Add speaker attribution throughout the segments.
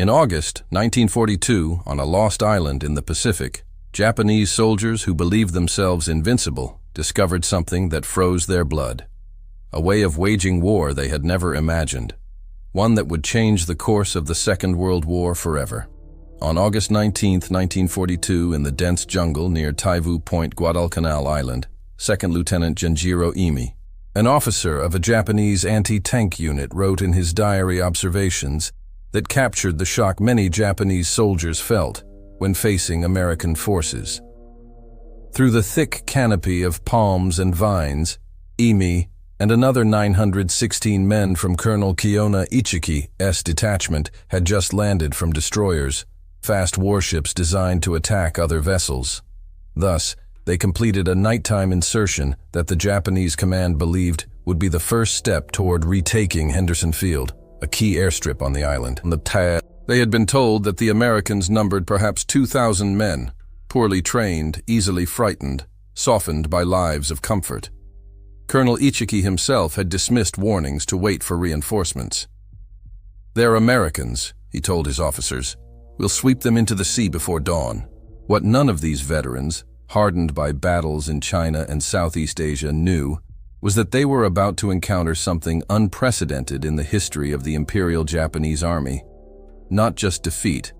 Speaker 1: In August 1942, on a lost island in the Pacific, Japanese soldiers who believed themselves invincible discovered something that froze their blood. A way of waging war they had never imagined. One that would change the course of the Second World War forever. On August 19, 1942, in the dense jungle near Taivu Point, Guadalcanal Island, 2nd Lieutenant Genjiro Imi, an officer of a Japanese anti-tank unit, wrote in his diary observations that captured the shock many Japanese soldiers felt when facing American forces. Through the thick canopy of palms and vines, Imi and another 916 men from Colonel Kiona Ichiki's detachment had just landed from destroyers, fast warships designed to attack other vessels. Thus, they completed a nighttime insertion that the Japanese command believed would be the first step toward retaking Henderson Field, a key airstrip on the island. They had been told that the Americans numbered perhaps 2,000 men, poorly trained, easily frightened, softened by lives of comfort. Colonel Ichiki himself had dismissed warnings to wait for reinforcements. "They're Americans," he told his officers. "We'll sweep them into the sea before dawn." What none of these veterans, hardened by battles in China and Southeast Asia, knew was that they were about to encounter something unprecedented in the history of the Imperial Japanese Army. Not just defeat,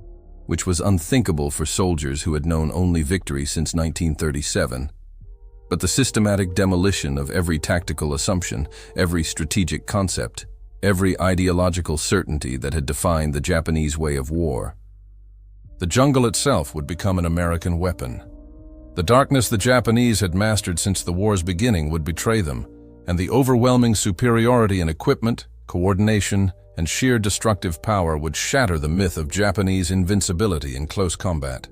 Speaker 1: which was unthinkable for soldiers who had known only victory since 1937, but the systematic demolition of every tactical assumption, every strategic concept, every ideological certainty that had defined the Japanese way of war. The jungle itself would become an American weapon. The darkness the Japanese had mastered since the war's beginning would betray them, and the overwhelming superiority in equipment, coordination, and sheer destructive power would shatter the myth of Japanese invincibility in close combat.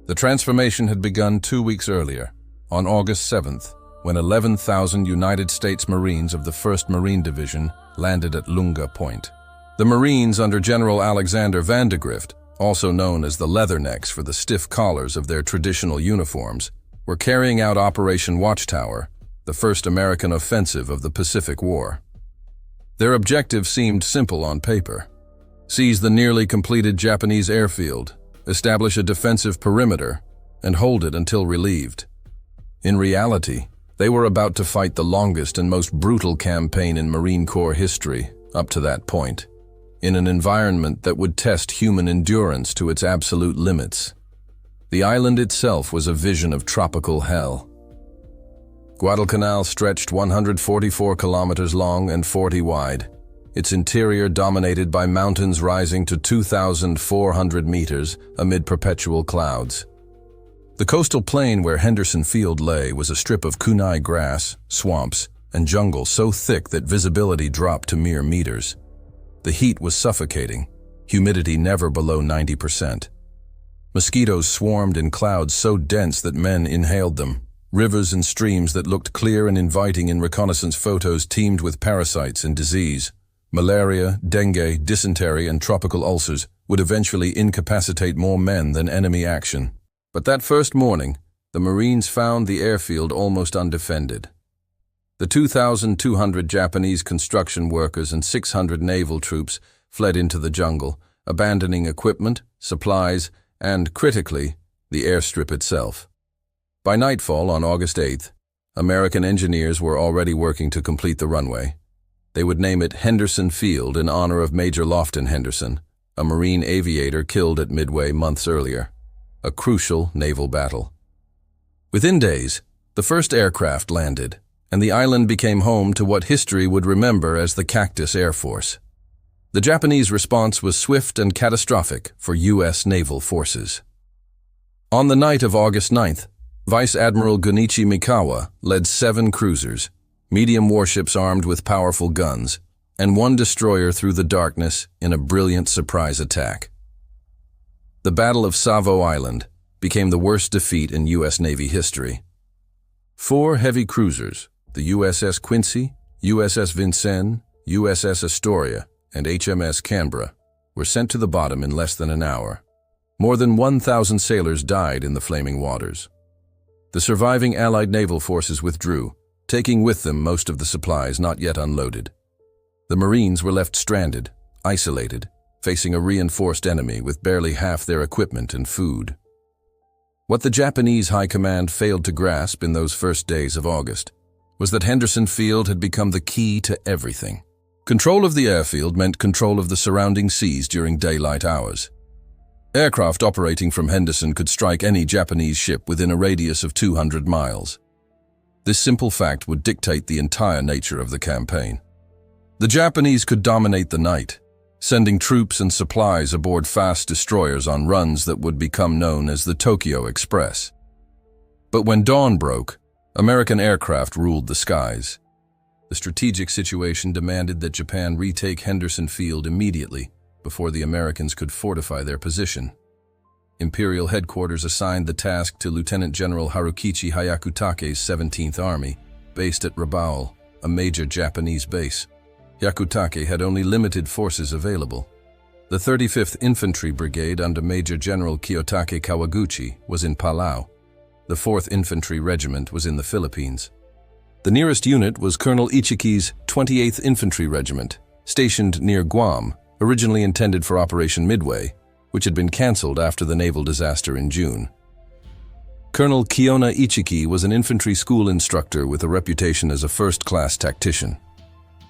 Speaker 1: The transformation had begun 2 weeks earlier, on August 7th, when 11,000 United States Marines of the 1st Marine Division landed at Lunga Point. The Marines under General Alexander Vandegrift, also known as the Leathernecks for the stiff collars of their traditional uniforms, were carrying out Operation Watchtower, the first American offensive of the Pacific War. Their objective seemed simple on paper: seize the nearly completed Japanese airfield, establish a defensive perimeter, and hold it until relieved. In reality, they were about to fight the longest and most brutal campaign in Marine Corps history up to that point, in an environment that would test human endurance to its absolute limits. The island itself was a vision of tropical hell. Guadalcanal stretched 144 kilometers long and 40 wide, its interior dominated by mountains rising to 2,400 meters amid perpetual clouds. The coastal plain where Henderson Field lay was a strip of kunai grass, swamps, and jungle so thick that visibility dropped to mere meters. The heat was suffocating, humidity never below 90%. Mosquitoes swarmed in clouds so dense that men inhaled them. Rivers and streams that looked clear and inviting in reconnaissance photos teemed with parasites and disease. Malaria, dengue, dysentery, and tropical ulcers would eventually incapacitate more men than enemy action. But that first morning, the Marines found the airfield almost undefended. The 2,200 Japanese construction workers and 600 naval troops fled into the jungle, abandoning equipment, supplies, and, critically, the airstrip itself. By nightfall on August 8th, American engineers were already working to complete the runway. They would name it Henderson Field in honor of Major Lofton Henderson, a Marine aviator killed at Midway months earlier. A crucial naval battle. Within days, the first aircraft landed, and the island became home to what history would remember as the Cactus Air Force. The Japanese response was swift and catastrophic for U.S. naval forces. On the night of August 9th, Vice Admiral Gunichi Mikawa led 7 cruisers, medium warships armed with powerful guns, and 1 destroyer through the darkness in a brilliant surprise attack. The Battle of Savo Island became the worst defeat in U.S. Navy history. 4 heavy cruisers, the USS Quincy, USS Vincennes, USS Astoria, and HMS Canberra, were sent to the bottom in less than an hour. More than 1,000 sailors died in the flaming waters. The surviving Allied naval forces withdrew, taking with them most of the supplies not yet unloaded. The Marines were left stranded, isolated, facing a reinforced enemy with barely half their equipment and food. What the Japanese High Command failed to grasp in those first days of August was that Henderson Field had become the key to everything. Control of the airfield meant control of the surrounding seas during daylight hours. Aircraft operating from Henderson could strike any Japanese ship within a radius of 200 miles. This simple fact would dictate the entire nature of the campaign. The Japanese could dominate the night, sending troops and supplies aboard fast destroyers on runs that would become known as the Tokyo Express. But when dawn broke, American aircraft ruled the skies. The strategic situation demanded that Japan retake Henderson Field immediately before the Americans could fortify their position. Imperial headquarters assigned the task to Lieutenant General Harukichi Hyakutake's 17th Army, based at Rabaul, a major Japanese base. Hyakutake had only limited forces available. The 35th Infantry Brigade under Major General Kiyotake Kawaguchi was in Palau. The 4th Infantry Regiment was in the Philippines. The nearest unit was Colonel Ichiki's 28th Infantry Regiment, stationed near Guam, originally intended for Operation Midway, which had been cancelled after the naval disaster in June. Colonel Kiona Ichiki was an infantry school instructor with a reputation as a first-class tactician.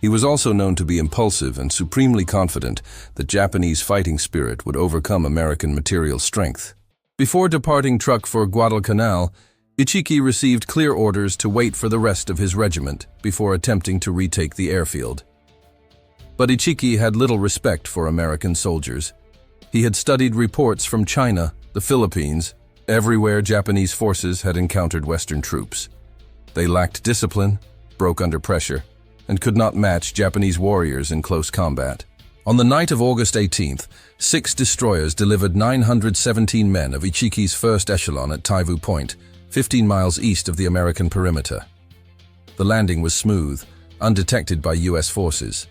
Speaker 1: He was also known to be impulsive and supremely confident that Japanese fighting spirit would overcome American material strength. Before departing truck for Guadalcanal, Ichiki received clear orders to wait for the rest of his regiment before attempting to retake the airfield. But Ichiki had little respect for American soldiers. He had studied reports from China, the Philippines, everywhere Japanese forces had encountered Western troops. They lacked discipline, broke under pressure, and could not match Japanese warriors in close combat. On the night of August 18th, 6 destroyers delivered 917 men of Ichiki's first echelon at Taivu Point, 15 miles east of the American perimeter. The landing was smooth, undetected by U.S. forces.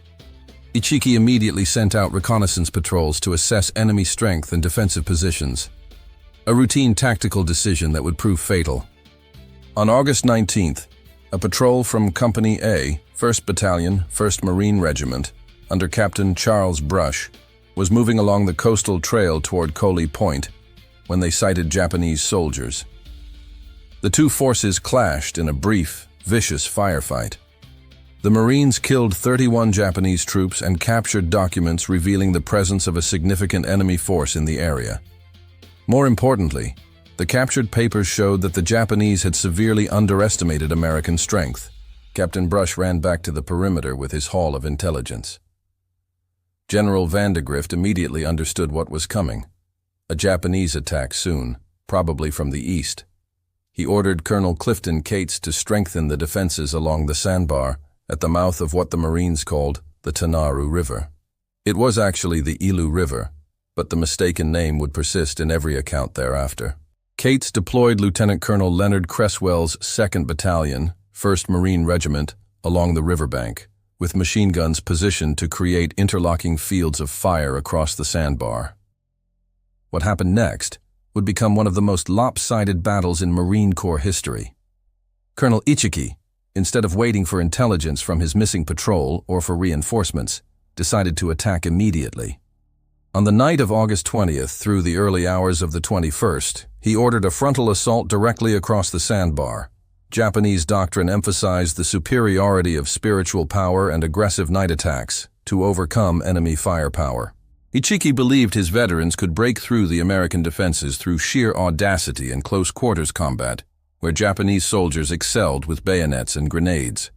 Speaker 1: Ichiki immediately sent out reconnaissance patrols to assess enemy strength and defensive positions, a routine tactical decision that would prove fatal. On August 19th, a patrol from Company A, 1st Battalion, 1st Marine Regiment, under Captain Charles Brush, was moving along the coastal trail toward Coley Point when they sighted Japanese soldiers. The two forces clashed in a brief, vicious firefight. The Marines killed 31 Japanese troops and captured documents revealing the presence of a significant enemy force in the area. More importantly, the captured papers showed that the Japanese had severely underestimated American strength. Captain Brush ran back to the perimeter with his haul of intelligence. General Vandegrift immediately understood what was coming. A Japanese attack soon, probably from the east. He ordered Colonel Clifton Cates to strengthen the defenses along the sandbar at the mouth of what the Marines called the Tanaru River. It was actually the Ilu River, but the mistaken name would persist in every account thereafter. Cates deployed Lieutenant Colonel Leonard Cresswell's 2nd Battalion, 1st Marine Regiment, along the riverbank, with machine guns positioned to create interlocking fields of fire across the sandbar. What happened next would become one of the most lopsided battles in Marine Corps history. Colonel Ichiki, instead of waiting for intelligence from his missing patrol or for reinforcements, decided to attack immediately. On the night of August 20th through the early hours of the 21st, he ordered a frontal assault directly across the sandbar. Japanese doctrine emphasized the superiority of spiritual power and aggressive night attacks to overcome enemy firepower. Ichiki believed his veterans could break through the American defenses through sheer audacity and close-quarters combat, where Japanese soldiers excelled with bayonets and grenades.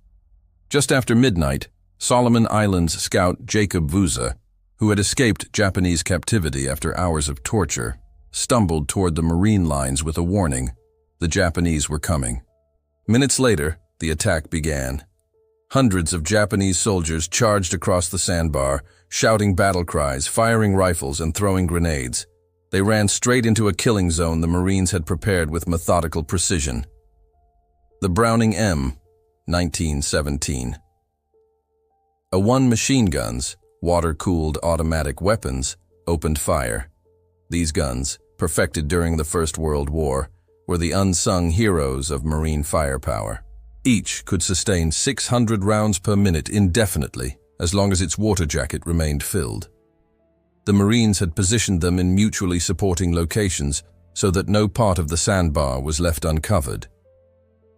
Speaker 1: Just after midnight, Solomon Islands scout Jacob Vuza, who had escaped Japanese captivity after hours of torture, stumbled toward the Marine lines with a warning: the Japanese were coming. Minutes later, the attack began. Hundreds of Japanese soldiers charged across the sandbar, shouting battle cries, firing rifles, and throwing grenades. They ran straight into a killing zone the Marines had prepared with methodical precision. The Browning M, 1917. A-1 machine guns, water-cooled automatic weapons, opened fire. These guns, perfected during the First World War, were the unsung heroes of Marine firepower. Each could sustain 600 rounds per minute indefinitely, as long as its water jacket remained filled. The Marines had positioned them in mutually supporting locations so that no part of the sandbar was left uncovered.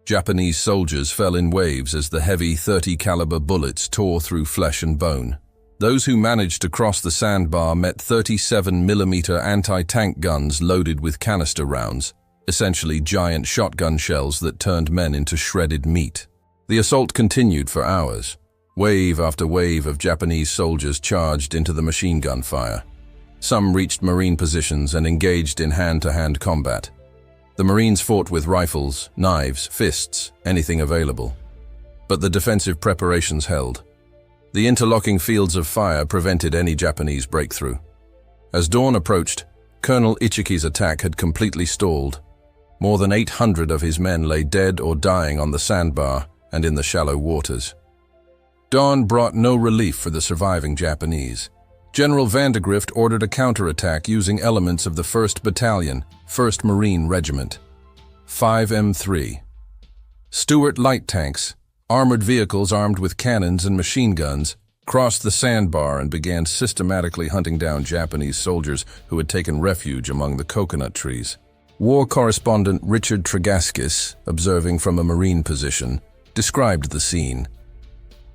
Speaker 1: Japanese soldiers fell in waves as the heavy .30 caliber bullets tore through flesh and bone. Those who managed to cross the sandbar met 37mm anti-tank guns loaded with canister rounds, essentially giant shotgun shells that turned men into shredded meat. The assault continued for hours. Wave after wave of Japanese soldiers charged into the machine gun fire. Some reached Marine positions and engaged in hand-to-hand combat. The Marines fought with rifles, knives, fists, anything available. But the defensive preparations held. The interlocking fields of fire prevented any Japanese breakthrough. As dawn approached, Colonel Ichiki's attack had completely stalled. More than 800 of his men lay dead or dying on the sandbar and in the shallow waters. Dawn brought no relief for the surviving Japanese. General Vandegrift ordered a counterattack using elements of the 1st Battalion, 1st Marine Regiment. 5M3. Stuart light tanks, armored vehicles armed with cannons and machine guns, crossed the sandbar and began systematically hunting down Japanese soldiers who had taken refuge among the coconut trees. War correspondent Richard Tregaskis, observing from a Marine position, described the scene.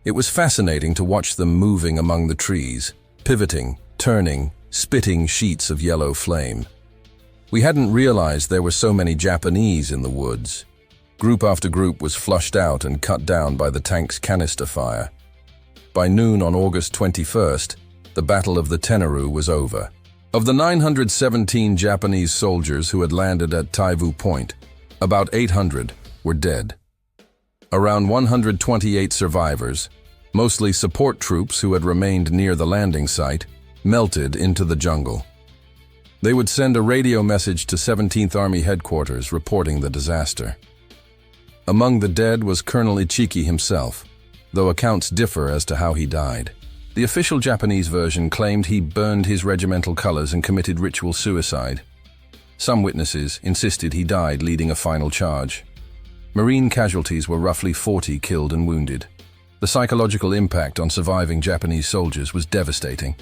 Speaker 1: It was fascinating to watch them moving among the trees, pivoting, turning, spitting sheets of yellow flame. We hadn't realized there were so many Japanese in the woods. Group after group was flushed out and cut down by the tank's canister fire. By noon on August 21st, the Battle of the Tenaru was over. Of the 917 Japanese soldiers who had landed at Taivu Point, about 800 were dead. Around 128 survivors, mostly support troops who had remained near the landing site, melted into the jungle. They would send a radio message to 17th Army headquarters reporting the disaster. Among the dead was Colonel Ichiki himself, though accounts differ as to how he died. The official Japanese version claimed he burned his regimental colors and committed ritual suicide. Some witnesses insisted he died leading a final charge. Marine casualties were roughly 40 killed and wounded. The psychological impact on surviving Japanese soldiers was devastating.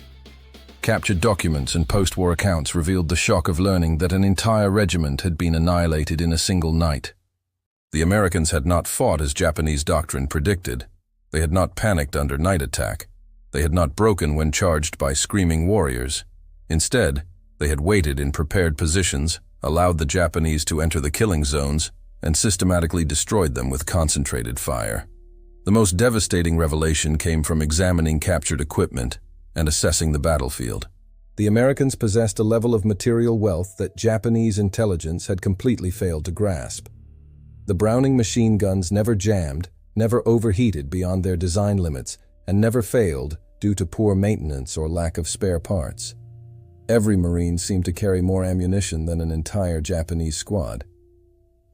Speaker 1: Captured documents and post-war accounts revealed the shock of learning that an entire regiment had been annihilated in a single night. The Americans had not fought as Japanese doctrine predicted. They had not panicked under night attack. They had not broken when charged by screaming warriors. Instead, they had waited in prepared positions, allowed the Japanese to enter the killing zones, and systematically destroyed them with concentrated fire. The most devastating revelation came from examining captured equipment and assessing the battlefield. The Americans possessed a level of material wealth that Japanese intelligence had completely failed to grasp. The Browning machine guns never jammed, never overheated beyond their design limits, and never failed due to poor maintenance or lack of spare parts. Every Marine seemed to carry more ammunition than an entire Japanese squad.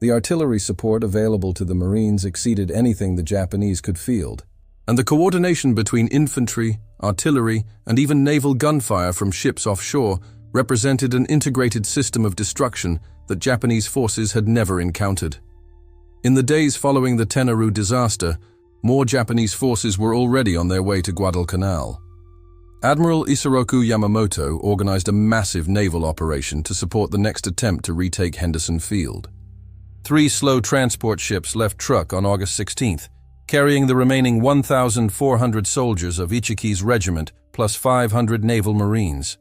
Speaker 1: The artillery support available to the Marines exceeded anything the Japanese could field, and the coordination between infantry, artillery, and even naval gunfire from ships offshore represented an integrated system of destruction that Japanese forces had never encountered. In the days following the Tenaru disaster, more Japanese forces were already on their way to Guadalcanal. Admiral Isoroku Yamamoto organized a massive naval operation to support the next attempt to retake Henderson Field. 3 slow transport ships left Truk on August 16th, carrying the remaining 1,400 soldiers of Ichiki's regiment plus 500 naval Marines.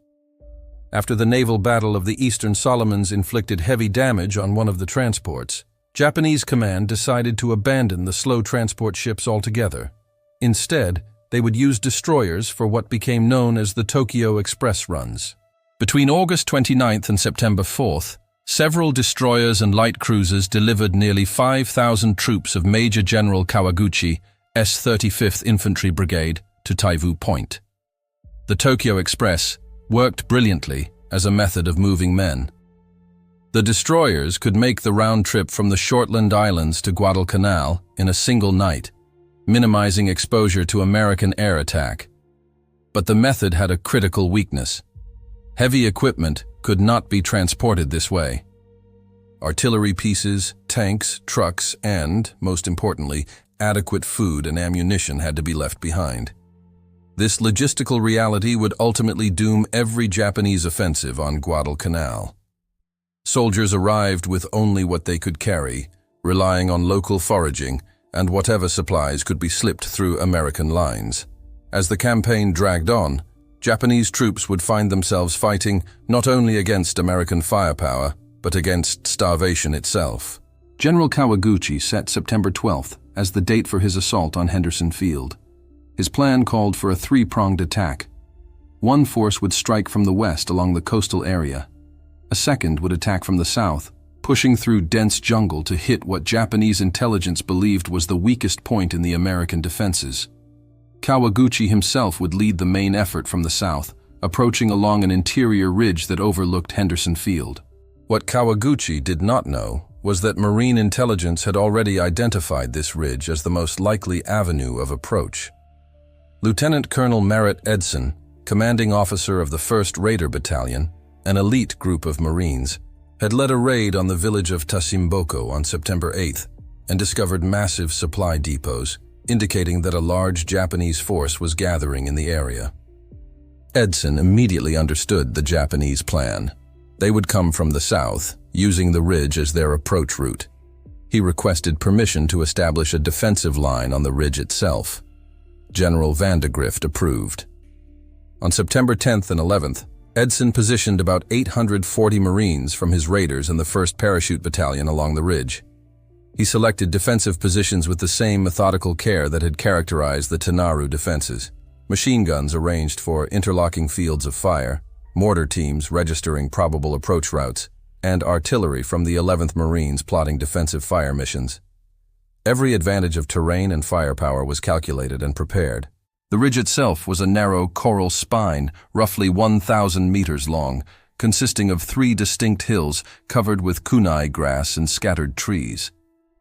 Speaker 1: After the naval battle of the Eastern Solomons inflicted heavy damage on one of the transports, Japanese command decided to abandon the slow transport ships altogether. Instead, they would use destroyers for what became known as the Tokyo Express runs. Between August 29th and September 4th, several destroyers and light cruisers delivered nearly 5,000 troops of Major General Kawaguchi, S-35th Infantry Brigade, to Taivu Point. The Tokyo Express worked brilliantly as a method of moving men. The destroyers could make the round trip from the Shortland Islands to Guadalcanal in a single night, minimizing exposure to American air attack. But the method had a critical weakness. Heavy equipment could not be transported this way. Artillery pieces, tanks, trucks, and, most importantly, adequate food and ammunition had to be left behind. This logistical reality would ultimately doom every Japanese offensive on Guadalcanal. Soldiers arrived with only what they could carry, relying on local foraging and whatever supplies could be slipped through American lines. As the campaign dragged on, Japanese troops would find themselves fighting not only against American firepower, but against starvation itself. General Kawaguchi set September 12th as the date for his assault on Henderson Field. His plan called for a three-pronged attack. One force would strike from the west along the coastal area. A second would attack from the south, pushing through dense jungle to hit what Japanese intelligence believed was the weakest point in the American defenses. Kawaguchi himself would lead the main effort from the south, approaching along an interior ridge that overlooked Henderson Field. What Kawaguchi did not know was that Marine intelligence had already identified this ridge as the most likely avenue of approach. Lieutenant Colonel Merritt Edson, commanding officer of the 1st Raider Battalion, an elite group of Marines, had led a raid on the village of Tasimboko on September 8th and discovered massive supply depots, indicating that a large Japanese force was gathering in the area. Edson immediately understood the Japanese plan. They would come from the south, using the ridge as their approach route. He requested permission to establish a defensive line on the ridge itself. General Vandegrift approved. On September 10th and 11th, Edson positioned about 840 Marines from his raiders in the 1st Parachute Battalion along the ridge. He selected defensive positions with the same methodical care that had characterized the Tanaru defenses. Machine guns arranged for interlocking fields of fire, mortar teams registering probable approach routes, and artillery from the 11th Marines plotting defensive fire missions. Every advantage of terrain and firepower was calculated and prepared. The ridge itself was a narrow coral spine, roughly 1,000 meters long, consisting of 3 distinct hills covered with kunai grass and scattered trees.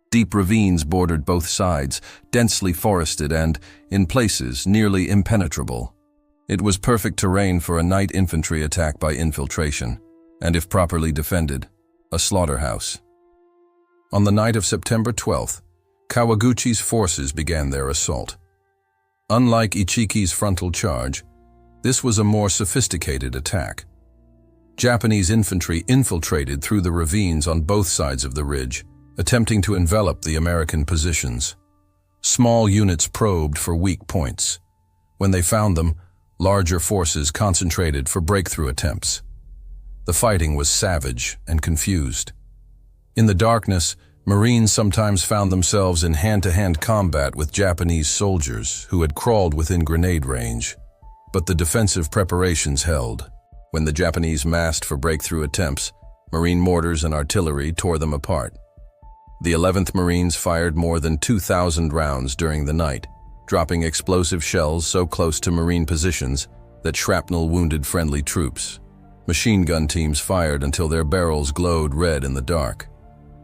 Speaker 1: Deep ravines bordered both sides, densely forested and, in places, nearly impenetrable. It was perfect terrain for a night infantry attack by infiltration, and if properly defended, a slaughterhouse. On the night of September 12th, Kawaguchi's forces began their assault. Unlike Ichiki's frontal charge, this was a more sophisticated attack. Japanese infantry infiltrated through the ravines on both sides of the ridge, attempting to envelop the American positions. Small units probed for weak points. When they found them, larger forces concentrated for breakthrough attempts. The fighting was savage and confused. In the darkness, Marines sometimes found themselves in hand-to-hand combat with Japanese soldiers who had crawled within grenade range. But the defensive preparations held. When the Japanese massed for breakthrough attempts, Marine mortars and artillery tore them apart. The 11th Marines fired more than 2,000 rounds during the night, dropping explosive shells so close to Marine positions that shrapnel wounded friendly troops. Machine gun teams fired until their barrels glowed red in the dark.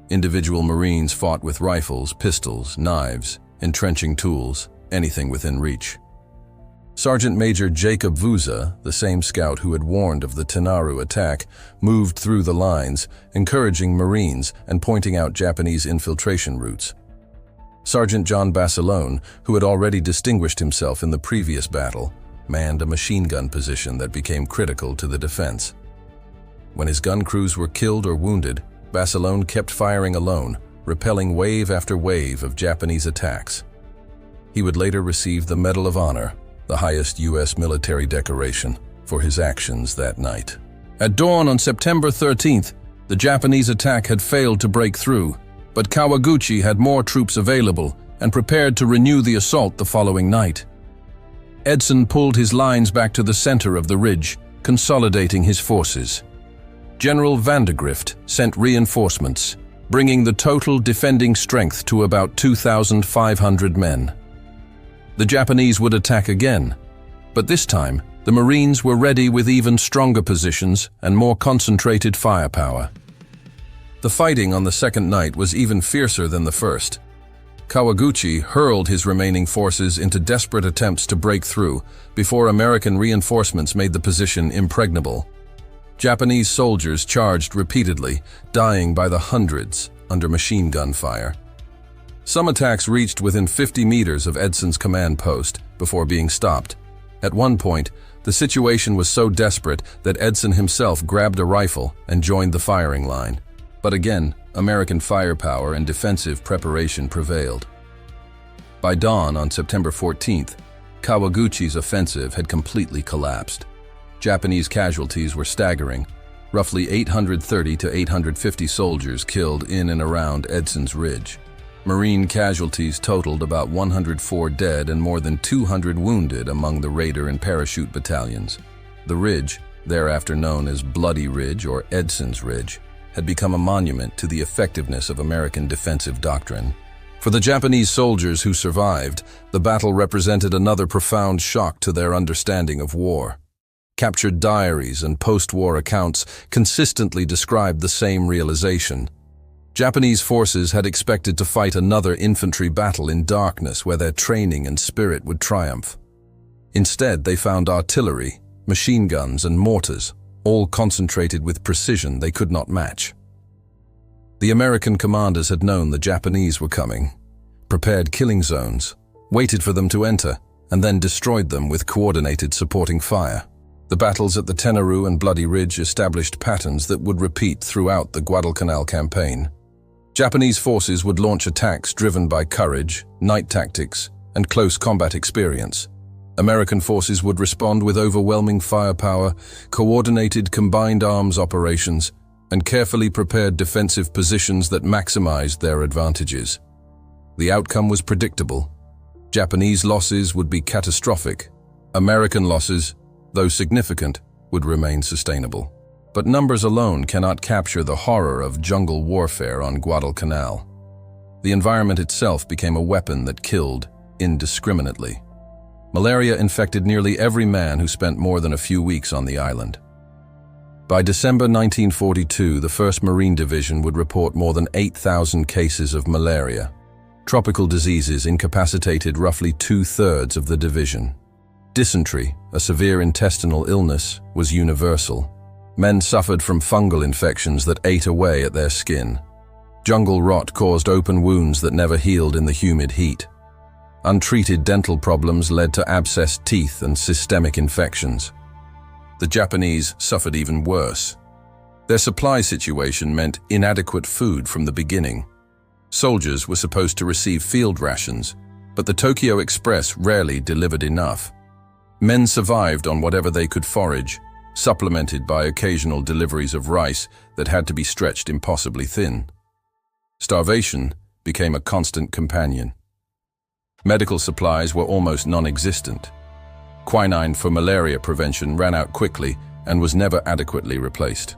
Speaker 1: Individual Marines fought with rifles, pistols, knives, entrenching tools, anything within reach. Sergeant Major Jacob Vuza, the same scout who had warned of the Tanaru attack, moved through the lines, encouraging Marines and pointing out Japanese infiltration routes. Sergeant John Basilone, who had already distinguished himself in the previous battle, manned a machine gun position that became critical to the defense. When his gun crews were killed or wounded, Basilone kept firing alone, repelling wave after wave of Japanese attacks. He would later receive the Medal of Honor, the highest U.S. military decoration, for his actions that night. At dawn on September 13th, the Japanese attack had failed to break through, but Kawaguchi had more troops available and prepared to renew the assault the following night. Edson pulled his lines back to the center of the ridge, consolidating his forces. General Vandegrift sent reinforcements, bringing the total defending strength to about 2,500 men. The Japanese would attack again, but this time the Marines were ready with even stronger positions and more concentrated firepower. The fighting on the second night was even fiercer than the first. Kawaguchi hurled his remaining forces into desperate attempts to break through before American reinforcements made the position impregnable. Japanese soldiers charged repeatedly, dying by the hundreds under machine gun fire. Some attacks reached within 50 meters of Edson's command post before being stopped, At one point, the situation was so desperate that Edson himself grabbed a rifle and joined the firing line. But again, American firepower and defensive preparation prevailed. By dawn on September 14th, Kawaguchi's offensive had completely collapsed. Japanese casualties were staggering, roughly 830 to 850 soldiers killed in and around Edson's Ridge. Marine casualties totaled about 104 dead and more than 200 wounded among the Raider and Parachute battalions. The ridge, thereafter known as Bloody Ridge or Edson's Ridge, had become a monument to the effectiveness of American defensive doctrine. For the Japanese soldiers who survived, the battle represented another profound shock to their understanding of war. Captured diaries and post-war accounts consistently described the same realization. Japanese forces had expected to fight another infantry battle in darkness where their training and spirit would triumph. Instead, they found artillery, machine guns, and mortars, all concentrated with precision they could not match. The American commanders had known the Japanese were coming, prepared killing zones, waited for them to enter, and then destroyed them with coordinated supporting fire. The battles at the Tenaru and Bloody Ridge established patterns that would repeat throughout the Guadalcanal campaign. Japanese forces would launch attacks driven by courage, night tactics, and close combat experience. American forces would respond with overwhelming firepower, coordinated combined arms operations, and carefully prepared defensive positions that maximized their advantages. The outcome was predictable. Japanese losses would be catastrophic. American losses, though significant, would remain sustainable. But numbers alone cannot capture the horror of jungle warfare on Guadalcanal. The environment itself became a weapon that killed indiscriminately. Malaria infected nearly every man who spent more than a few weeks on the island. By December 1942, the 1st Marine Division would report more than 8,000 cases of malaria. Tropical diseases incapacitated roughly 2/3 of the division. Dysentery, a severe intestinal illness, was universal. Men suffered from fungal infections that ate away at their skin. Jungle rot caused open wounds that never healed in the humid heat. Untreated dental problems led to abscessed teeth and systemic infections. The Japanese suffered even worse. Their supply situation meant inadequate food from the beginning. Soldiers were supposed to receive field rations, but the Tokyo Express rarely delivered enough. Men survived on whatever they could forage, supplemented by occasional deliveries of rice that had to be stretched impossibly thin. Starvation became a constant companion. Medical supplies were almost non-existent. Quinine for malaria prevention ran out quickly and was never adequately replaced.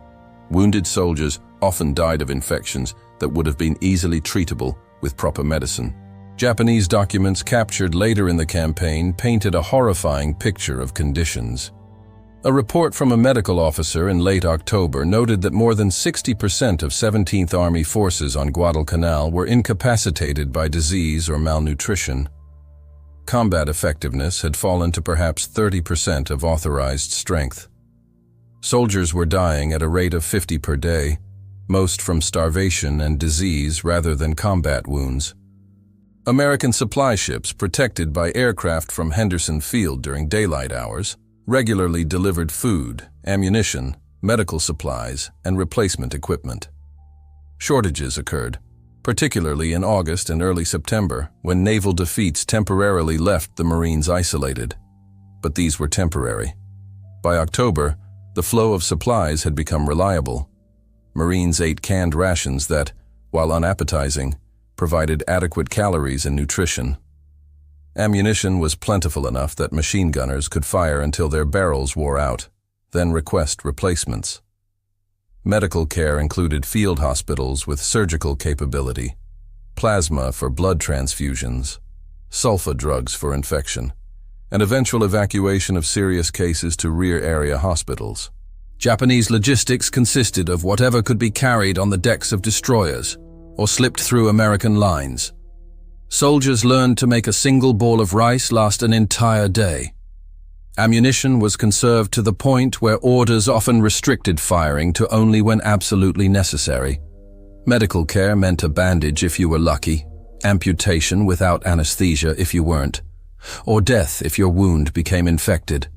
Speaker 1: Wounded soldiers often died of infections that would have been easily treatable with proper medicine. Japanese documents captured later in the campaign painted a horrifying picture of conditions. A report from a medical officer in late October noted that more than 60% of 17th Army forces on Guadalcanal were incapacitated by disease or malnutrition. Combat effectiveness had fallen to perhaps 30% of authorized strength. Soldiers were dying at a rate of 50 per day, most from starvation and disease rather than combat wounds. American supply ships, protected by aircraft from Henderson Field during daylight hours, regularly delivered food, ammunition, medical supplies, and replacement equipment. Shortages occurred, particularly in August and early September, when naval defeats temporarily left the Marines isolated. But these were temporary. By October, the flow of supplies had become reliable. Marines ate canned rations that, while unappetizing, provided adequate calories and nutrition. Ammunition was plentiful enough that machine gunners could fire until their barrels wore out, then request replacements. Medical care included field hospitals with surgical capability, plasma for blood transfusions, sulfa drugs for infection, and eventual evacuation of serious cases to rear area hospitals. Japanese logistics consisted of whatever could be carried on the decks of destroyers or slipped through American lines. Soldiers learned to make a single ball of rice last an entire day. Ammunition was conserved to the point where orders often restricted firing to only when absolutely necessary. Medical care meant a bandage if you were lucky, amputation without anesthesia if you weren't, or death if your wound became infected.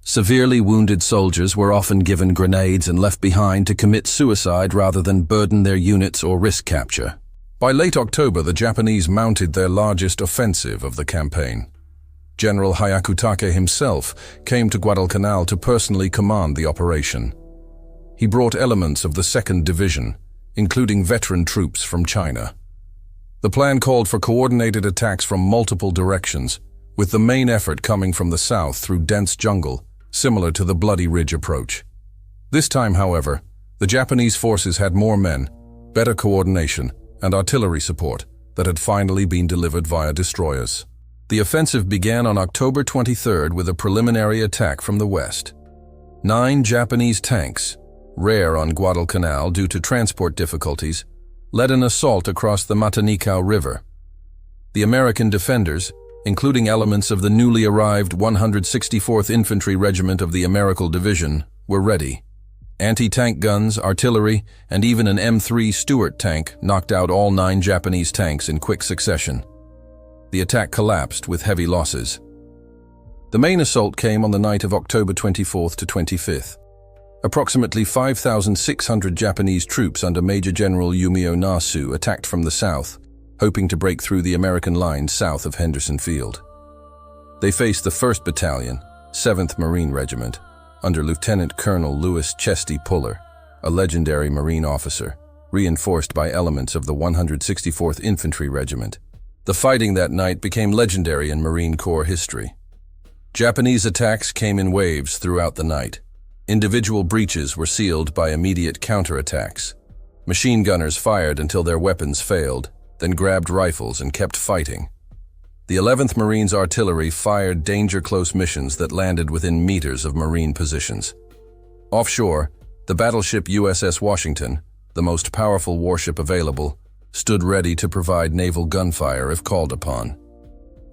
Speaker 1: Severely wounded soldiers were often given grenades and left behind to commit suicide rather than burden their units or risk capture. By late October, the Japanese mounted their largest offensive of the campaign. General Hyakutake himself came to Guadalcanal to personally command the operation. He brought elements of the 2nd Division, including veteran troops from China. The plan called for coordinated attacks from multiple directions, with the main effort coming from the south through dense jungle, similar to the Bloody Ridge approach. This time, however, the Japanese forces had more men, better coordination, and artillery support that had finally been delivered via destroyers. The offensive began on October 23rd with a preliminary attack from the west. 9 Japanese tanks, rare on Guadalcanal due to transport difficulties, led an assault across the Matanikau River. The American defenders, including elements of the newly arrived 164th Infantry Regiment of the Imperial Division, were ready. Anti-tank guns, artillery, and even an M3 Stuart tank knocked out all 9 Japanese tanks in quick succession. The attack collapsed with heavy losses. The main assault came on the night of October 24th to 25th. Approximately 5,600 Japanese troops under Major General Yumio Nasu attacked from the south, hoping to break through the American lines south of Henderson Field. They faced the 1st Battalion, 7th Marine Regiment, under Lieutenant Colonel Louis Chesty Puller, a legendary Marine officer, reinforced by elements of the 164th Infantry Regiment. The fighting that night became legendary in Marine Corps history. Japanese attacks came in waves throughout the night. Individual breaches were sealed by immediate counterattacks. Machine gunners fired until their weapons failed, then grabbed rifles and kept fighting. The 11th Marines artillery fired danger-close missions that landed within meters of Marine positions. Offshore, the battleship USS Washington, the most powerful warship available, stood ready to provide naval gunfire if called upon.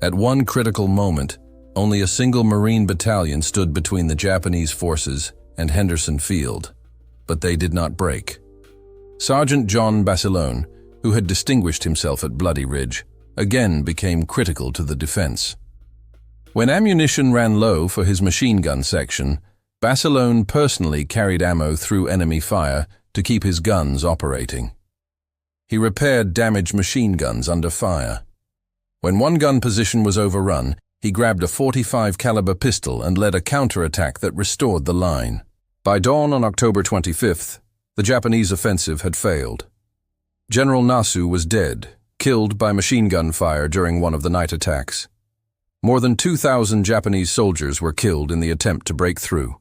Speaker 1: At one critical moment, only a single Marine battalion stood between the Japanese forces and Henderson Field, but they did not break. Sergeant John Basilone, who had distinguished himself at Bloody Ridge, again became critical to the defense. When ammunition ran low for his machine gun section, Basilone personally carried ammo through enemy fire to keep his guns operating. He repaired damaged machine guns under fire. When one gun position was overrun, he grabbed a .45 caliber pistol and led a counterattack that restored the line. By dawn on October 25th, the Japanese offensive had failed. General Nasu was dead, killed by machine gun fire during one of the night attacks. More than 2,000 Japanese soldiers were killed in the attempt to break through.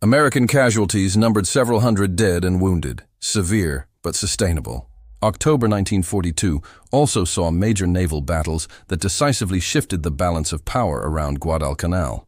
Speaker 1: American casualties numbered several hundred dead and wounded, severe but sustainable. October 1942 also saw major naval battles that decisively shifted the balance of power around Guadalcanal.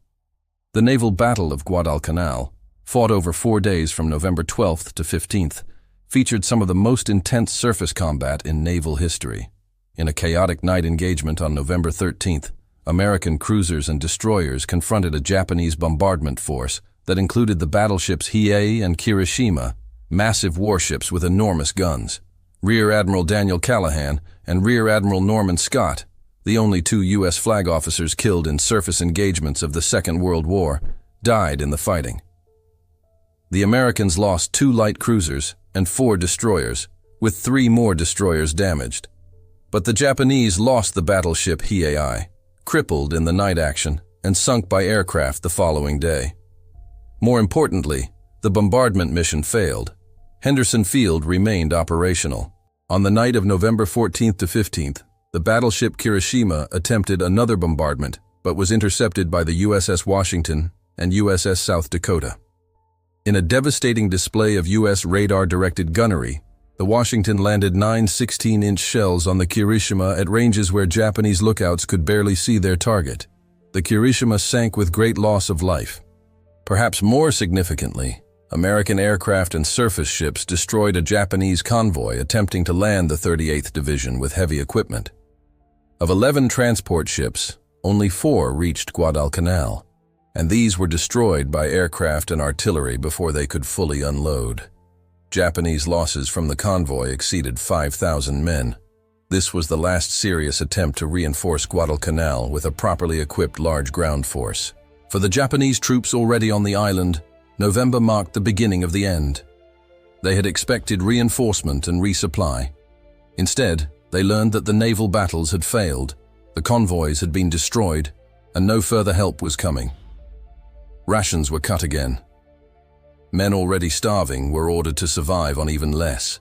Speaker 1: The Naval Battle of Guadalcanal, fought over 4 days from November 12th to 15th, featured some of the most intense surface combat in naval history. In a chaotic night engagement on November 13th, American cruisers and destroyers confronted a Japanese bombardment force that included the battleships Hiei and Kirishima, massive warships with enormous guns. Rear Admiral Daniel Callahan and Rear Admiral Norman Scott, the only 2 U.S. flag officers killed in surface engagements of the Second World War, died in the fighting. The Americans lost 2 light cruisers and 4 destroyers, with 3 more destroyers damaged. But the Japanese lost the battleship Hiei, crippled in the night action and sunk by aircraft the following day. More importantly, the bombardment mission failed. Henderson Field remained operational. On the night of November 14th to 15th, the battleship Kirishima attempted another bombardment, but was intercepted by the USS Washington and USS South Dakota. In a devastating display of U.S. radar-directed gunnery, the Washington landed 9 16-inch shells on the Kirishima at ranges where Japanese lookouts could barely see their target. The Kirishima sank with great loss of life. Perhaps more significantly, American aircraft and surface ships destroyed a Japanese convoy attempting to land the 38th Division with heavy equipment. Of 11 transport ships, only 4 reached Guadalcanal, and these were destroyed by aircraft and artillery before they could fully unload. Japanese losses from the convoy exceeded 5,000 men. This was the last serious attempt to reinforce Guadalcanal with a properly equipped large ground force. For the Japanese troops already on the island, November marked the beginning of the end. They had expected reinforcement and resupply. Instead, they learned that the naval battles had failed, the convoys had been destroyed, and no further help was coming. Rations were cut again. Men already starving were ordered to survive on even less.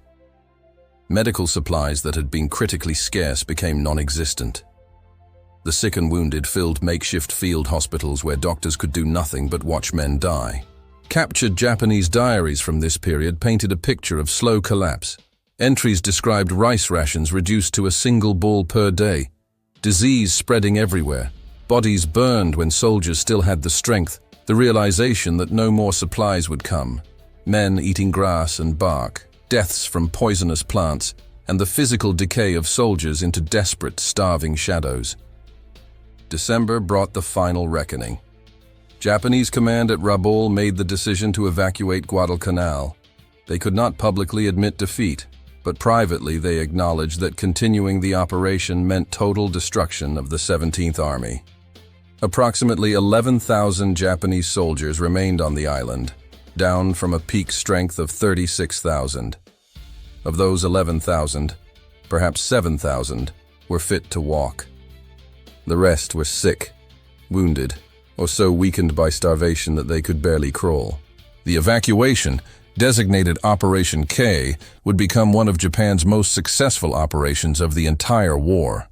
Speaker 1: Medical supplies that had been critically scarce became non-existent. The sick and wounded filled makeshift field hospitals where doctors could do nothing but watch men die. Captured Japanese diaries from this period painted a picture of slow collapse. Entries described rice rations reduced to a single ball per day, disease spreading everywhere, bodies burned when soldiers still had the strength, the realization that no more supplies would come, men eating grass and bark, deaths from poisonous plants, and the physical decay of soldiers into desperate, starving shadows. December brought the final reckoning. Japanese command at Rabaul made the decision to evacuate Guadalcanal. They could not publicly admit defeat, but privately they acknowledged that continuing the operation meant total destruction of the 17th Army. Approximately 11,000 Japanese soldiers remained on the island, down from a peak strength of 36,000. Of those 11,000, perhaps 7,000 were fit to walk. The rest were sick, wounded, or so weakened by starvation that they could barely crawl. The evacuation, designated Operation K, would become one of Japan's most successful operations of the entire war.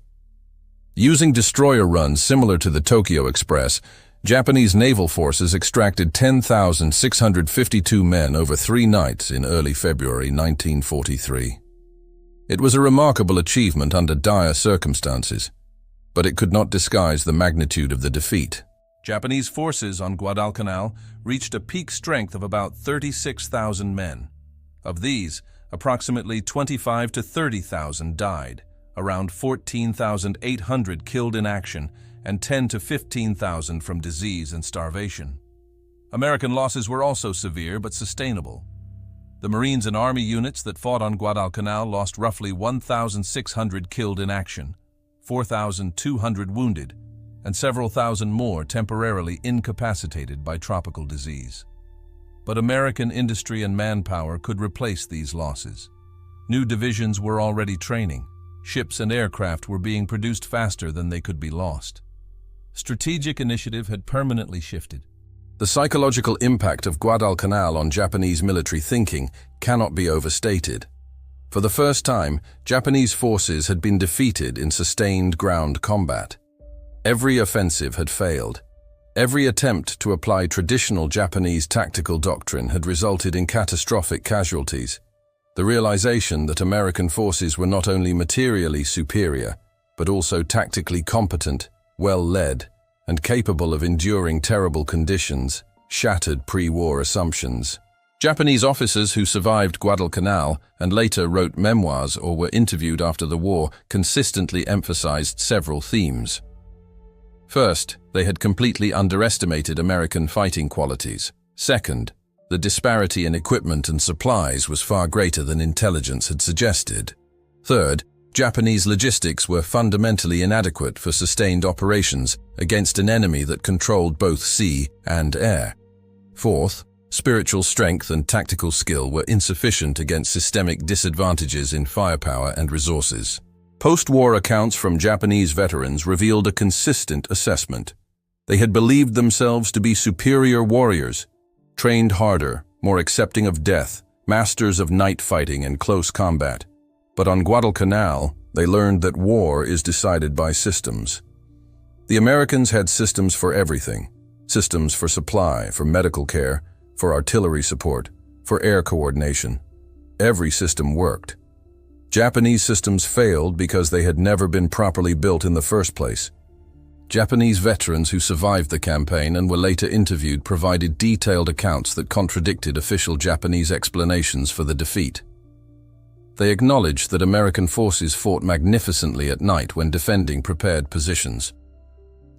Speaker 1: Using destroyer runs similar to the Tokyo Express, Japanese naval forces extracted 10,652 men over 3 nights in early February 1943. It was a remarkable achievement under dire circumstances, but it could not disguise the magnitude of the defeat. Japanese forces on Guadalcanal reached a peak strength of about 36,000 men. Of these, approximately 25 to 30,000 died, around 14,800 killed in action, and 10 to 15,000 from disease and starvation. American losses were also severe but sustainable. The Marines and Army units that fought on Guadalcanal lost roughly 1,600 killed in action, 4,200 wounded, and several thousand more temporarily incapacitated by tropical disease. But American industry and manpower could replace these losses. New divisions were already training. Ships and aircraft were being produced faster than they could be lost. Strategic initiative had permanently shifted. The psychological impact of Guadalcanal on Japanese military thinking cannot be overstated. For the first time, Japanese forces had been defeated in sustained ground combat. Every offensive had failed. Every attempt to apply traditional Japanese tactical doctrine had resulted in catastrophic casualties. The realization that American forces were not only materially superior, but also tactically competent, well-led, and capable of enduring terrible conditions, shattered pre-war assumptions. Japanese officers who survived Guadalcanal and later wrote memoirs or were interviewed after the war consistently emphasized several themes. First, they had completely underestimated American fighting qualities. Second, the disparity in equipment and supplies was far greater than intelligence had suggested. Third, Japanese logistics were fundamentally inadequate for sustained operations against an enemy that controlled both sea and air. Fourth, spiritual strength and tactical skill were insufficient against systemic disadvantages in firepower and resources. Post-war accounts from Japanese veterans revealed a consistent assessment. They had believed themselves to be superior warriors, trained harder, more accepting of death, masters of night fighting and close combat. But on Guadalcanal, they learned that war is decided by systems. The Americans had systems for everything. Systems for supply, for medical care, for artillery support, for air coordination. Every system worked. Japanese systems failed because they had never been properly built in the first place. Japanese veterans who survived the campaign and were later interviewed provided detailed accounts that contradicted official Japanese explanations for the defeat. They acknowledged that American forces fought magnificently at night when defending prepared positions.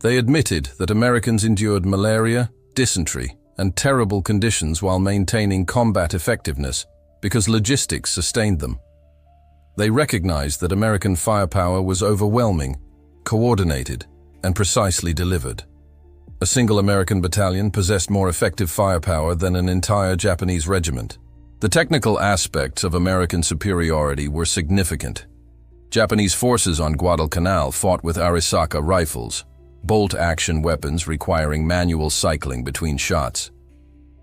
Speaker 1: They admitted that Americans endured malaria, dysentery, and terrible conditions while maintaining combat effectiveness because logistics sustained them. They recognized that American firepower was overwhelming, coordinated, and precisely delivered. A single American battalion possessed more effective firepower than an entire Japanese regiment. The technical aspects of American superiority were significant. Japanese forces on Guadalcanal fought with Arisaka rifles, bolt-action weapons requiring manual cycling between shots.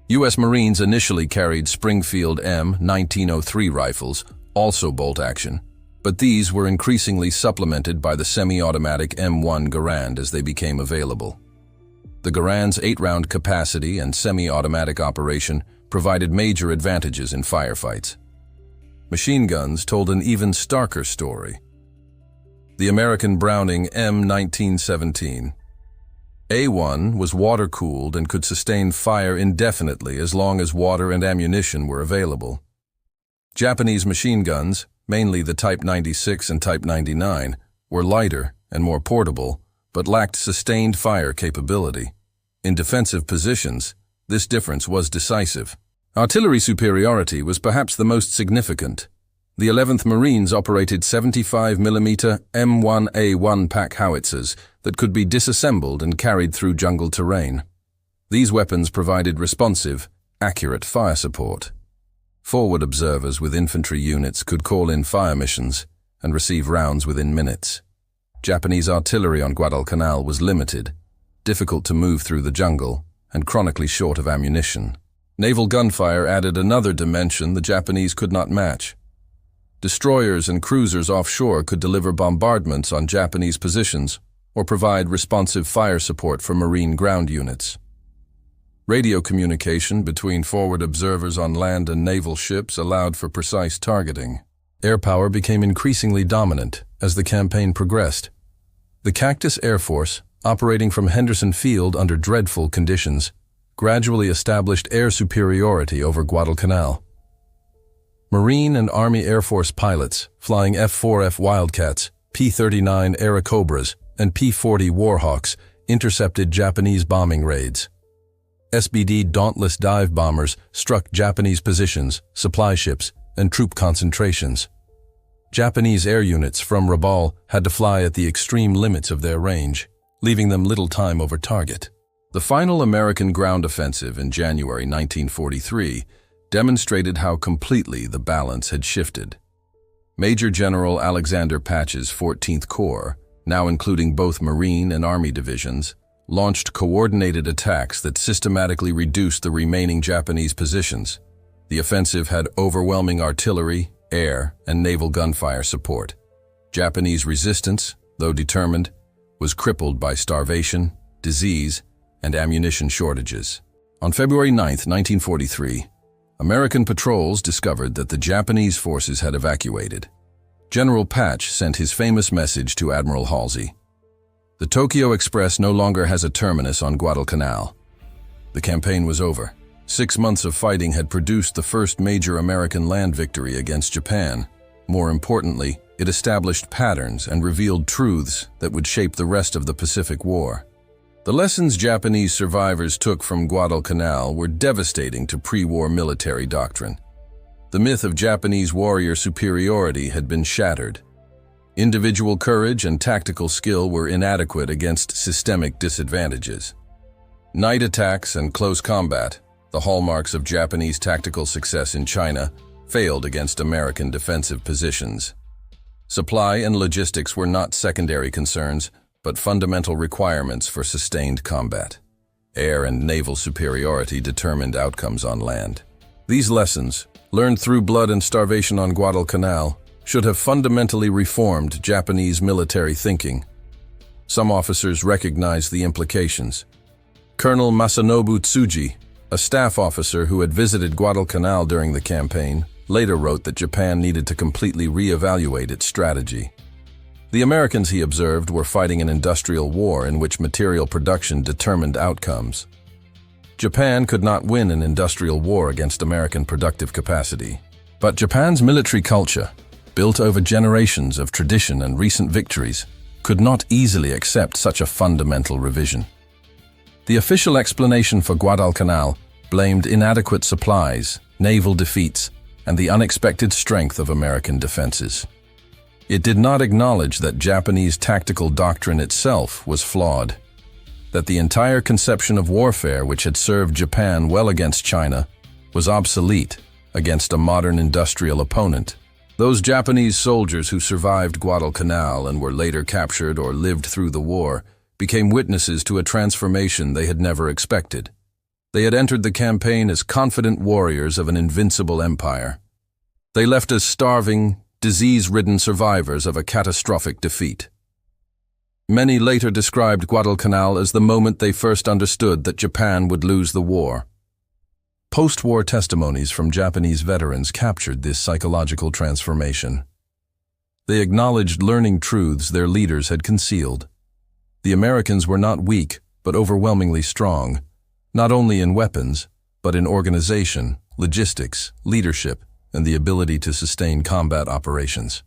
Speaker 1: U.S. Marines initially carried Springfield M1903 rifles, also bolt-action, but these were increasingly supplemented by the semi-automatic M1 Garand as they became available. The Garand's 8-round capacity and semi-automatic operation provided major advantages in firefights. Machine guns told an even starker story. The American Browning M1917. A1 was water-cooled and could sustain fire indefinitely as long as water and ammunition were available. Japanese machine guns, mainly the Type 96 and Type 99, were lighter and more portable, but lacked sustained fire capability. In defensive positions, this difference was decisive. Artillery superiority was perhaps the most significant. The 11th Marines operated 75mm M1A1 pack howitzers that could be disassembled and carried through jungle terrain. These weapons provided responsive, accurate fire support. Forward observers with infantry units could call in fire missions and receive rounds within minutes. Japanese artillery on Guadalcanal was limited, difficult to move through the jungle, and chronically short of ammunition. Naval gunfire added another dimension the Japanese could not match. Destroyers and cruisers offshore could deliver bombardments on Japanese positions or provide responsive fire support for Marine ground units. Radio communication between forward observers on land and naval ships allowed for precise targeting. Air power became increasingly dominant as the campaign progressed. The Cactus Air Force, operating from Henderson Field under dreadful conditions, gradually established air superiority over Guadalcanal. Marine and Army Air Force pilots, flying F-4F Wildcats, P-39 Airacobras, and P-40 Warhawks, intercepted Japanese bombing raids. SBD Dauntless dive bombers struck Japanese positions, supply ships, and troop concentrations. Japanese air units from Rabaul had to fly at the extreme limits of their range, leaving them little time over target. The final American ground offensive in January 1943 demonstrated how completely the balance had shifted. Major General Alexander Patch's 14th Corps, now including both Marine and Army divisions, launched coordinated attacks that systematically reduced the remaining Japanese positions. The offensive had overwhelming artillery, air, and naval gunfire support. Japanese resistance, though determined, was crippled by starvation, disease, and ammunition shortages. On February 9, 1943, American patrols discovered that the Japanese forces had evacuated. General Patch sent his famous message to Admiral Halsey. The Tokyo Express no longer has a terminus on Guadalcanal. The campaign was over. 6 months of fighting had produced the first major American land victory against Japan. More importantly, it established patterns and revealed truths that would shape the rest of the Pacific War. The lessons Japanese survivors took from Guadalcanal were devastating to pre-war military doctrine. The myth of Japanese warrior superiority had been shattered. Individual courage and tactical skill were inadequate against systemic disadvantages. Night attacks and close combat, the hallmarks of Japanese tactical success in China, failed against American defensive positions. Supply and logistics were not secondary concerns, but fundamental requirements for sustained combat. Air and naval superiority determined outcomes on land. These lessons, learned through blood and starvation on Guadalcanal, should have fundamentally reformed Japanese military thinking. Some officers recognized the implications. Colonel Masanobu Tsuji, a staff officer who had visited Guadalcanal during the campaign, later wrote that Japan needed to completely re-evaluate its strategy. The Americans, he observed, were fighting an industrial war in which material production determined outcomes. Japan could not win an industrial war against American productive capacity. But Japan's military culture, built over generations of tradition and recent victories, could not easily accept such a fundamental revision. The official explanation for Guadalcanal blamed inadequate supplies, naval defeats, and the unexpected strength of American defenses. It did not acknowledge that Japanese tactical doctrine itself was flawed, that the entire conception of warfare which had served Japan well against China was obsolete against a modern industrial opponent. Those Japanese soldiers who survived Guadalcanal and were later captured or lived through the war became witnesses to a transformation they had never expected. They had entered the campaign as confident warriors of an invincible empire. They left as starving, disease-ridden survivors of a catastrophic defeat. Many later described Guadalcanal as the moment they first understood that Japan would lose the war. Post-war testimonies from Japanese veterans captured this psychological transformation. They acknowledged learning truths their leaders had concealed. The Americans were not weak, but overwhelmingly strong, not only in weapons, but in organization, logistics, leadership, and the ability to sustain combat operations.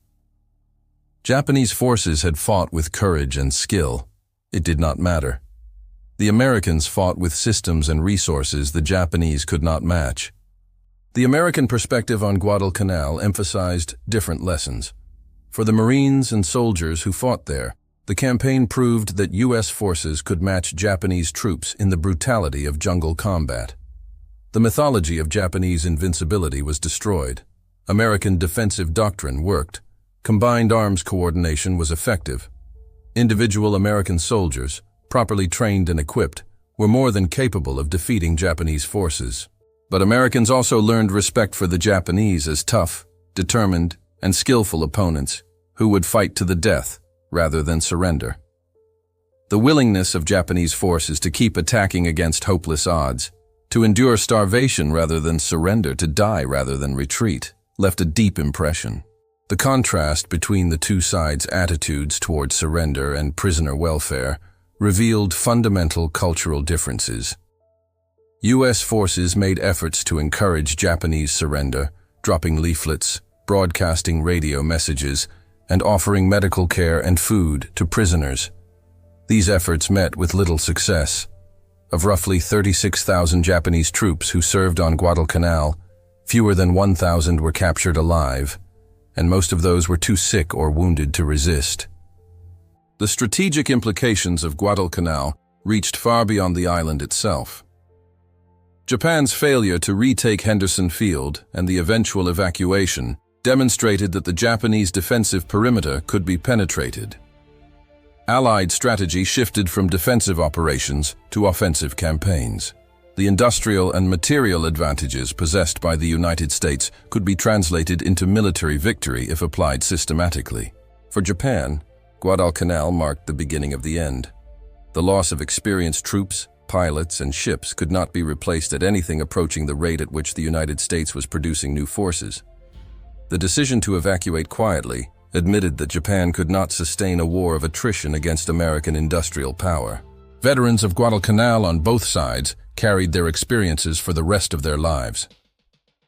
Speaker 1: Japanese forces had fought with courage and skill. It did not matter. The Americans fought with systems and resources the Japanese could not match. The American perspective on Guadalcanal emphasized different lessons. For the Marines and soldiers who fought there, the campaign proved that U.S. forces could match Japanese troops in the brutality of jungle combat. The mythology of Japanese invincibility was destroyed. American defensive doctrine worked. Combined arms coordination was effective. Individual American soldiers, properly trained and equipped, were more than capable of defeating Japanese forces. But Americans also learned respect for the Japanese as tough, determined, and skillful opponents who would fight to the death rather than surrender. The willingness of Japanese forces to keep attacking against hopeless odds, to endure starvation rather than surrender, to die rather than retreat, left a deep impression. The contrast between the two sides' attitudes toward surrender and prisoner welfare revealed fundamental cultural differences. U.S. forces made efforts to encourage Japanese surrender, dropping leaflets, broadcasting radio messages, and offering medical care and food to prisoners. These efforts met with little success. Of roughly 36,000 Japanese troops who served on Guadalcanal, fewer than 1,000 were captured alive, and most of those were too sick or wounded to resist. The strategic implications of Guadalcanal reached far beyond the island itself. Japan's failure to retake Henderson Field and the eventual evacuation demonstrated that the Japanese defensive perimeter could be penetrated. Allied strategy shifted from defensive operations to offensive campaigns. The industrial and material advantages possessed by the United States could be translated into military victory if applied systematically. For Japan, Guadalcanal marked the beginning of the end. The loss of experienced troops, pilots, and ships could not be replaced at anything approaching the rate at which the United States was producing new forces. The decision to evacuate quietly admitted that Japan could not sustain a war of attrition against American industrial power. Veterans of Guadalcanal on both sides carried their experiences for the rest of their lives.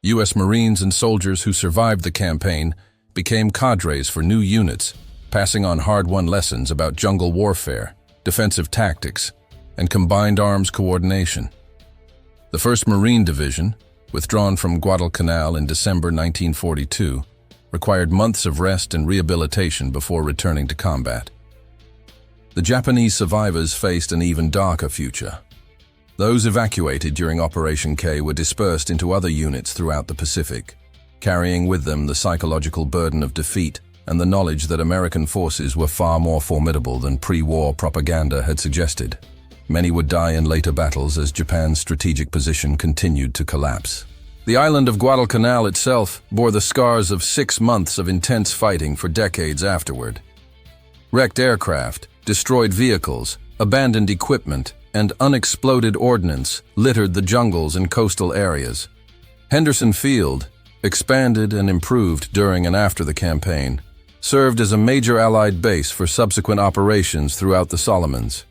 Speaker 1: U.S. Marines and soldiers who survived the campaign became cadres for new units, passing on hard-won lessons about jungle warfare, defensive tactics, and combined arms coordination. The 1st Marine Division, withdrawn from Guadalcanal in December 1942, required months of rest and rehabilitation before returning to combat. The Japanese survivors faced an even darker future. Those evacuated during Operation K were dispersed into other units throughout the Pacific, carrying with them the psychological burden of defeat and the knowledge that American forces were far more formidable than pre-war propaganda had suggested. Many would die in later battles as Japan's strategic position continued to collapse. The island of Guadalcanal itself bore the scars of 6 months of intense fighting for decades afterward. Wrecked aircraft, destroyed vehicles, abandoned equipment, and unexploded ordnance littered the jungles and coastal areas. Henderson Field, expanded and improved during and after the campaign, served as a major Allied base for subsequent operations throughout the Solomons.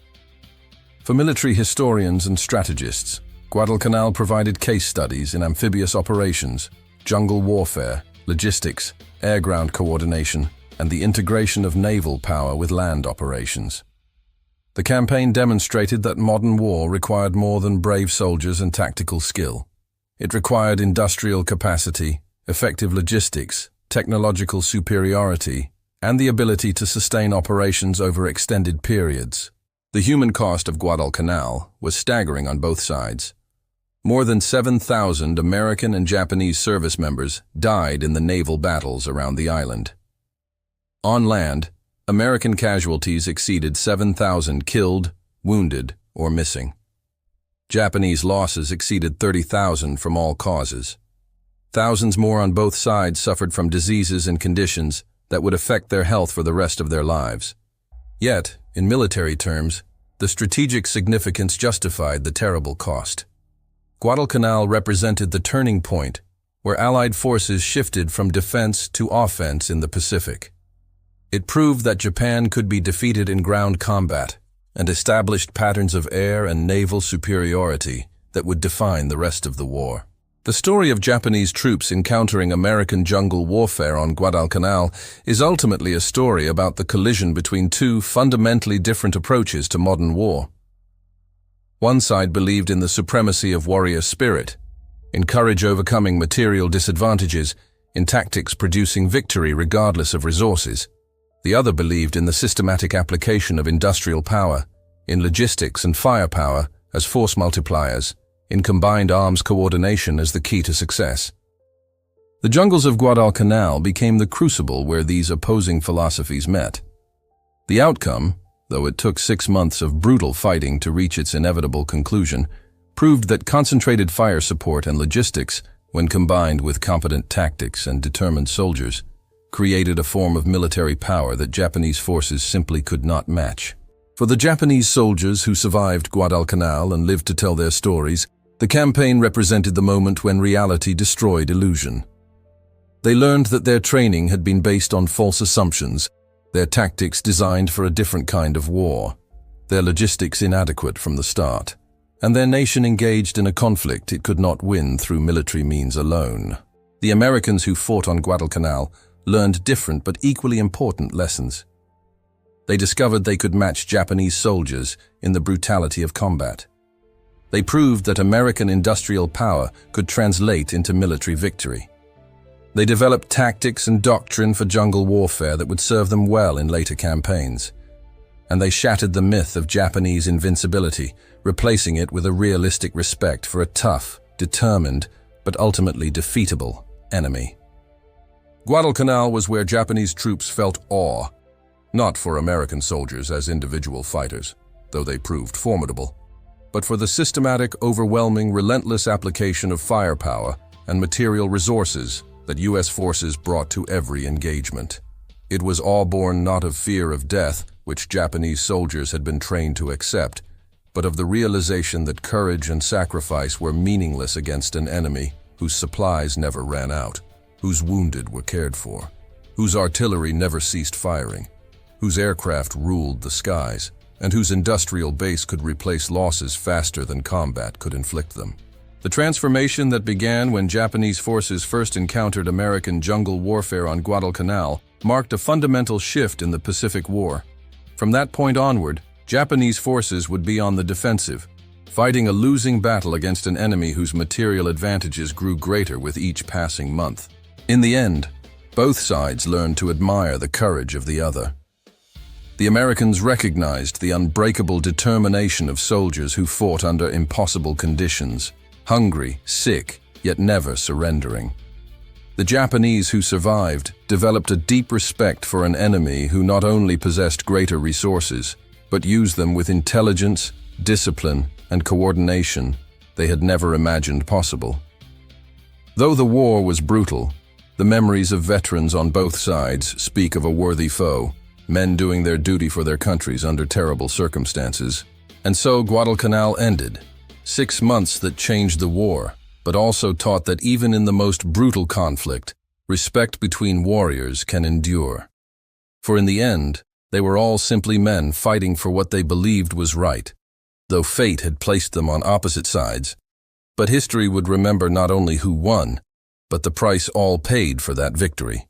Speaker 1: For military historians and strategists, Guadalcanal provided case studies in amphibious operations, jungle warfare, logistics, air-ground coordination, and the integration of naval power with land operations. The campaign demonstrated that modern war required more than brave soldiers and tactical skill. It required industrial capacity, effective logistics, technological superiority, and the ability to sustain operations over extended periods. The human cost of Guadalcanal was staggering on both sides. More than 7,000 American and Japanese service members died in the naval battles around the island. On land, American casualties exceeded 7,000 killed, wounded, or missing. Japanese losses exceeded 30,000 from all causes. Thousands more on both sides suffered from diseases and conditions that would affect their health for the rest of their lives. Yet, in military terms, the strategic significance justified the terrible cost. Guadalcanal represented the turning point where Allied forces shifted from defense to offense in the Pacific. It proved that Japan could be defeated in ground combat and established patterns of air and naval superiority that would define the rest of the war. The story of Japanese troops encountering American jungle warfare on Guadalcanal is ultimately a story about the collision between two fundamentally different approaches to modern war. One side believed in the supremacy of warrior spirit, in courage overcoming material disadvantages, in tactics producing victory regardless of resources. The other believed in the systematic application of industrial power, in logistics and firepower as force multipliers, in combined arms coordination as the key to success. The jungles of Guadalcanal became the crucible where these opposing philosophies met. The outcome, though it took 6 months of brutal fighting to reach its inevitable conclusion, proved that concentrated fire support and logistics, when combined with competent tactics and determined soldiers, created a form of military power that Japanese forces simply could not match. For the Japanese soldiers who survived Guadalcanal and lived to tell their stories, the campaign represented the moment when reality destroyed illusion. They learned that their training had been based on false assumptions, their tactics designed for a different kind of war, their logistics inadequate from the start, and their nation engaged in a conflict it could not win through military means alone. The Americans who fought on Guadalcanal learned different but equally important lessons. They discovered they could match Japanese soldiers in the brutality of combat. They proved that American industrial power could translate into military victory. They developed tactics and doctrine for jungle warfare that would serve them well in later campaigns. And they shattered the myth of Japanese invincibility, replacing it with a realistic respect for a tough, determined, but ultimately defeatable enemy. Guadalcanal was where Japanese troops felt awe, not for American soldiers as individual fighters, though they proved formidable, but for the systematic, overwhelming, relentless application of firepower and material resources that U.S. forces brought to every engagement. It was all born not of fear of death, which Japanese soldiers had been trained to accept, but of the realization that courage and sacrifice were meaningless against an enemy whose supplies never ran out, whose wounded were cared for, whose artillery never ceased firing, whose aircraft ruled the skies, and whose industrial base could replace losses faster than combat could inflict them. The transformation that began when Japanese forces first encountered American jungle warfare on Guadalcanal marked a fundamental shift in the Pacific War. From that point onward, Japanese forces would be on the defensive, fighting a losing battle against an enemy whose material advantages grew greater with each passing month. In the end, both sides learned to admire the courage of the other. The Americans recognized the unbreakable determination of soldiers who fought under impossible conditions, hungry, sick, yet never surrendering. The Japanese who survived developed a deep respect for an enemy who not only possessed greater resources, but used them with intelligence, discipline, and coordination they had never imagined possible. Though the war was brutal, the memories of veterans on both sides speak of a worthy foe, men doing their duty for their countries under terrible circumstances. And so Guadalcanal ended. 6 months that changed the war, but also taught that even in the most brutal conflict, respect between warriors can endure. For in the end, they were all simply men fighting for what they believed was right, though fate had placed them on opposite sides. But history would remember not only who won, but the price all paid for that victory.